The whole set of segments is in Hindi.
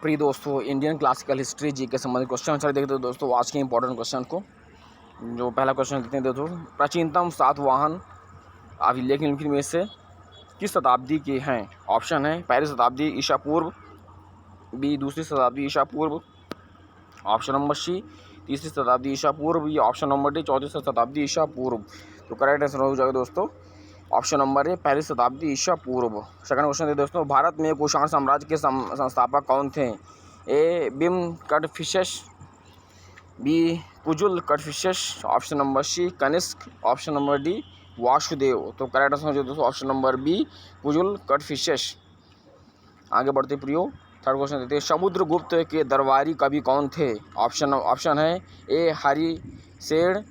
प्रिय दोस्तों, इंडियन क्लासिकल हिस्ट्री जी के संबंधित क्वेश्चन आंसर देखते हो दोस्तों। आज के इंपॉर्टेंट क्वेश्चन को, जो पहला क्वेश्चन देखते हैं दोस्तों, प्राचीनतम सातवाहन अभिलेख निम्नलिखित में से किस शताब्दी के हैं? ऑप्शन है पहली शताब्दी ईसा पूर्व, बी दूसरी शताब्दी ईसा पूर्व, ऑप्शन नंबर सी तीसरी शताब्दी ईसा पूर्व, या ऑप्शन नंबर डी चौथी शताब्दी ईसा पूर्व। तो करेक्ट आंसर हो जाएगा दोस्तों ऑप्शन नंबर ए पहली शताब्दी ईसा पूर्व। सेकंड क्वेश्चन है दोस्तों, भारत में कुषाण साम्राज्य के संस्थापक कौन थे? A Vima Kadphises, B Kujula Kadphises, option number C Kanishka, option number D Vasudev. तो करेक्ट आंसर हो दोस्तों option number B Kujula Kadphises. आगे बढ़ते प्रियो, थर्ड क्वेश्चन देते हैं, समुद्रगुप्त के दरबारी कवि कौन थे? ऑप्शन है A Harisena,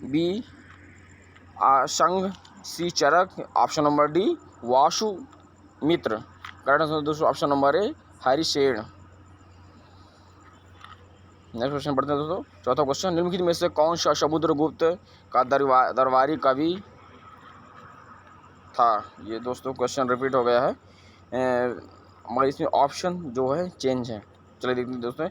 B Asanga, C Charaka, option number D Vasumitra. Correct answer दोस्तों option number A Harisena. Next question पढ़ते हैं दोस्तों, चौथा क्वेश्चन, निम्नलिखित में से कौन सा समुद्रगुप्त का दरबारी कवि था? ये दोस्तों क्वेश्चन रिपीट हो गया है, मगर इसमें ऑप्शन जो है चेंज है। चलिए देखते हैं दोस्तों,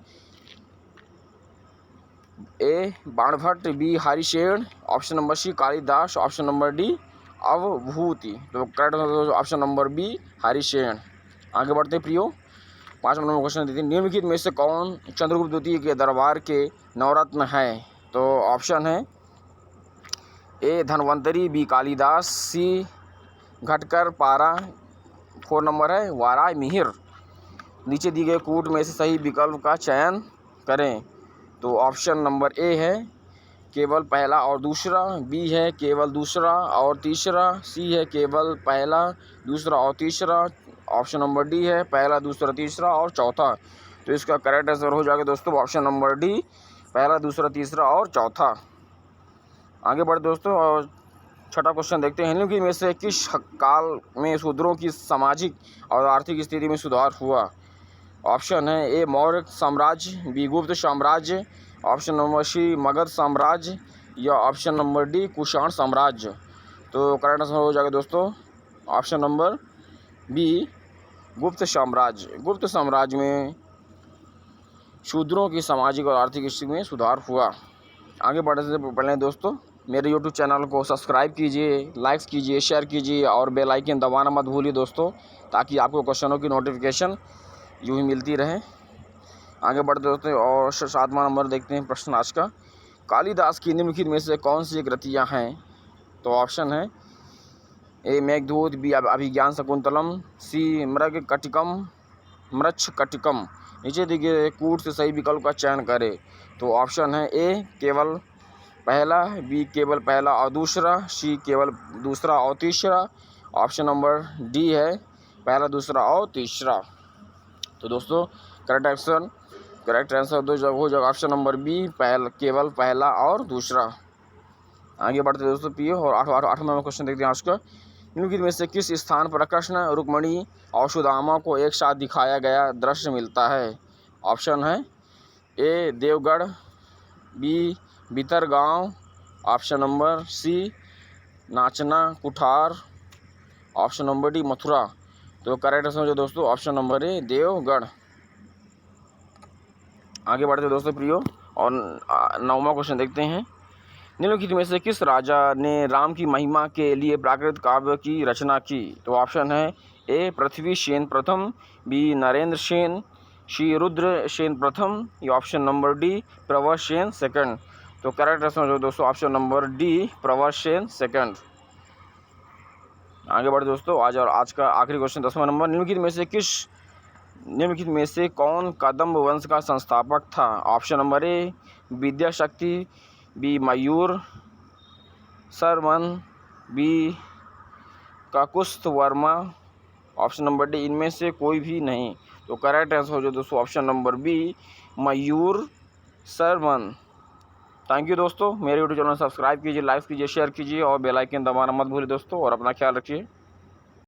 A Banabhatta, B Harisena, option number C Kalidasa, option number D Bhavabhuti. तो correct option number B Harisena. आगे बढ़ते प्रियो, पाँचवा नंबर क्वेश्चन देते हैं, निम्नलिखित में से कौन चंद्रगुप्त द्वितीय के दरबार के नवरत्न है? तो ऑप्शन है ए धन्वंतरी, बी कालिदास, सी घटकर पारा, 4 नंबर है वाराय मिहिर। नीचे दिए गए कूट में से सही विकल्प का चयन करें। तो ऑप्शन नंबर ए है केवल पहला और दूसरा, बी है केवल दूसरा और तीसरा, सी है केवल पहला, दूसरा और तीसरा, ऑप्शन नंबर डी है पहला, दूसरा, तीसरा और चौथा। तो इसका करेक्ट आंसर हो जाएगा दोस्तों ऑप्शन नंबर डी पहला, दूसरा, तीसरा और चौथा। आगे बढ़े दोस्तों, और छठा क्वेश्चन देखते हैं, निम्नलिखित में से किस काल में शूद्रों की सामाजिक और आर्थिक स्थिति में सुधार हुआ? ऑप्शन है ए मौर्य साम्राज्य, बी गुप्त साम्राज्य, ऑप्शन नंबर सी मगध साम्राज्य, या ऑप्शन नंबर डी कुषाण साम्राज्य। तो करेक्ट आंसर हो जाएगा दोस्तों ऑप्शन नंबर बी गुप्त साम्राज्य। गुप्त साम्राज्य में शूद्रों की सामाजिक और आर्थिक स्थिति में सुधार हुआ। आगे बढ़ने से पहले दोस्तों मेरे YouTube चैनल को सब्सक्राइब कीजिए, लाइक्स कीजिए, शेयर कीजिए और बेल आइकन दबाना मत भूलिए दोस्तों, ताकि आपको क्वेश्चनों की नोटिफिकेशन यूँ ही मिलती रहे। आगे बढ़ते दोस्तों, और 7वां नंबर देखते हैं प्रश्न आज का, कालिदास की निम्नलिखित में से कौन सी कृतियाँ हैं? तो ऑप्शन है ए मेघदूत, बी अभिज्ञान शकुंतलम, सी मृच्छकटिकम। नीचे दिए गए कूट से सही विकल्प का चयन करें। तो ऑप्शन है ए केवल पहला, बी केवल पहला और दूसरा, सी केवल दूसरा और तीसरा, ऑप्शन नंबर डी है पहला, दूसरा और तीसरा। तो दोस्तों करेक्ट आंसर हो जाएगा ऑप्शन नंबर बी केवल पहला और दूसरा। आगे बढ़ते दोस्तों पियो, और आठवां नंबर क्वेश्चन देखते हैं आज का, निम्नलिखित में से किस स्थान पर कृष्ण, रुक्मिणी और सुदामा को एक साथ दिखाया गया दृश्य मिलता है? ऑप्शन है A Deogarh, B Bhitargaon, option number C Nachna Kuthara, option number D Mathura. तो करेक्ट आंसर हो दोस्तों ऑप्शन नंबर ए देवगढ़। आगे बढ़ते दोस्तों प्रियो, और 9वां क्वेश्चन देखते हैं, निम्नलिखित में से किस राजा ने राम की महिमा के लिए प्राकृत काव्य की रचना की? तो ऑप्शन है ए पृथ्वी सेन प्रथम, बी नरेंद्र सेन, सी रुद्र सेन प्रथम, या ऑप्शन नंबर डी प्रवर सेन सेकंड। तो करेक्ट आंसर जो दोस्तों ऑप्शन नंबर डी प्रवर सेन सेकंड। आगे बढ़े दोस्तों, आज का आखिरी क्वेश्चन 10वां नंबर, निम्नलिखित में से कौन कदम्ब वंश का संस्थापक था? Option number A Vidyashakti, B Mayur Sarman, B Kakustha Varma, option number D इनमें से कोई भी नहीं। तो करेक्ट आंसर हो जाए दोस्तों option number B Mayur Sarman. Thank you दोस्तों, मेरे यूट्यूब चैनल सब्सक्राइब कीजिए, लाइक कीजिए, शेयर कीजिए और बेल आइकन दबाना मत भूलिए दोस्तों, और अपना ख्याल रखिए।